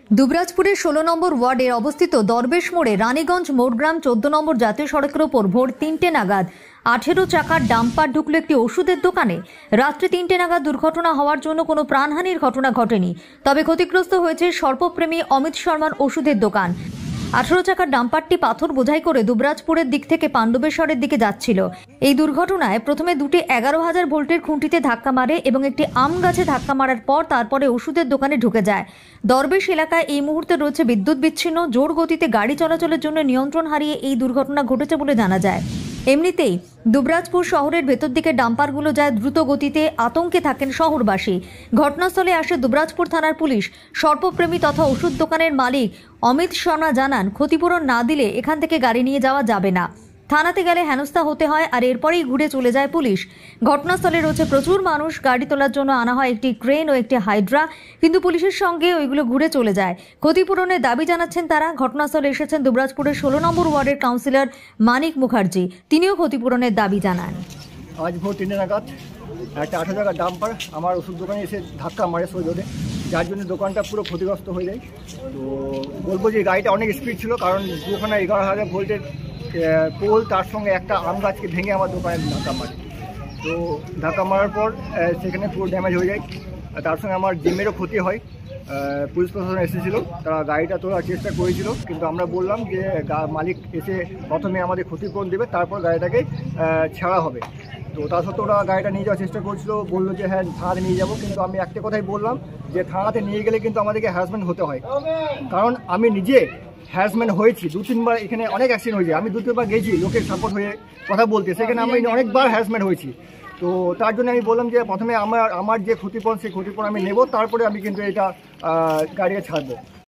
দুবরাজপুরের 16 নম্বর ওয়ার্ডের অবস্থিত দরবেশ মোড়ে রানীগঞ্জ মোড়গ্রাম 14 নম্বর জাতীয় সড়কের ওপর ভোর 3টে নাগাদ 18 চাকার ডাম্পার ঢুকলো একটি ওষুধের দোকানে। রাত্রি 3টে নাগাদ দুর্ঘটনা হওয়ার জন্য কোনো প্রাণহানির ঘটনা ঘটেনি, তবে ক্ষতিগ্রস্ত হয়েছে সর্পপ্রেমী অমিত শর্মার ওষুধের দোকান। 18 চাকার ডাম্পারটি পাথর বোঝাই করে দুবরাজপুরের দিক থেকে পাণ্ডবেশ্বরের দিকে যাচ্ছিল। এই দুর্ঘটনায় প্রথমে দুটি 11,000 ভোল্টের খুঁটিতে ধাক্কা মারে এবং একটি আম গাছে ধাক্কা মারার পর তারপরে ওষুধের দোকানে ঢুকে যায়। দরবেশ এলাকায় এই মুহূর্তে রয়েছে বিদ্যুৎ বিচ্ছিন্ন। জোর গতিতে গাড়ি চলাচলের জন্য নিয়ন্ত্রণ হারিয়ে এই দুর্ঘটনা ঘটেছে বলে জানা যায়। এমনিতেই দুবরাজপুর শহরের ভেতর দিকে ডাম্পারগুলো যায় দ্রুত গতিতে। আতঙ্কে থাকেন শহরবাসী। ঘটনাস্থলে আসে দুবরাজপুর থানার পুলিশ। সর্পপ্রেমী তথা ওষুধ দোকানের মালিক অমিত শর্মা জানান, ক্ষতিপূরণ না দিলে এখান থেকে গাড়ি নিয়ে যাওয়া যাবে না। থানাতে গেলে হেনস্থা হতে হয়, আর এরপরেই ঘুরে চলে যায় পুলিশ। ঘটনাস্থলে রয়েছে প্রচুর মানুষ। গাড়ি তোলার জন্য আনা হয় একটি ক্রেন ও একটি হাইড্রা, কিন্তু পুলিশের সঙ্গে ওইগুলো ঘুরে চলে যায়। ক্ষতিপূরণের দাবি জানাচ্ছেন তারা। ঘটনাস্থলে এসেছেন দুবরাজপুরের 16 নম্বর ওয়ার্ডের কাউন্সিলর মানিক মুখার্জি। তিনিও ক্ষতিপূরণের দাবি জানান। আজ ভোর 3টে নাগাদ একটা 18 চাকার ডাম্পার আমার ওষুধ দোকানে এসে ধাক্কা মারে সোজোরে, যার জন্য দোকানটা পুরো ক্ষতিগ্রস্ত হয়ে যায়। তো বলবো যে গাড়িটা অনেক স্পিড ছিল, কারণ দোকানে 11,000 ভোল্টের পোল, তার সঙ্গে একটা আম গাছকে ভেঙে আমার দোকানে ধাক্কা মারে। তো ধাক্কা মারার পর সেখানে পুরো ড্যামেজ হয়ে যায়। তার সঙ্গে আমার জিমেরও ক্ষতি হয়। পুলিশ প্রশাসন এসেছিলো, তারা গাড়িটা তোলার চেষ্টা করেছিল, কিন্তু আমরা বললাম যে মালিক এসে প্রথমে আমাদের ক্ষতিপূরণ দেবে, তারপর গাড়িটাকে ছাড়া হবে। তো তা সত্ত্বেও ওরা গাড়িটা নিয়ে যাওয়ার চেষ্টা করছিল, বললো যে হ্যাঁ থানাতে নিয়ে যাবো। কিন্তু আমি একটা কথাই বললাম যে থানাতে নিয়ে গেলে কিন্তু আমাদেরকে হ্যারাসমেন্ট হতে হয়, কারণ আমি নিজে হ্যারাসমেন্ট হয়েছি। 2-3 বার এখানে অনেক অ্যাক্সিডেন্ট হয়েছে। আমি 2-3 বার গেছি লোকের সাপোর্ট হয়ে কথা বলতে, সেখানে আমি অনেকবার হ্যারাসমেন্ট হয়েছি। তো তার জন্য আমি বললাম যে প্রথমে আমার যে ক্ষতিপূরণ, সেই ক্ষতিপূরণ আমি নেব, তারপরে আমি কিন্তু এটা গাড়িকে ছাড়বো।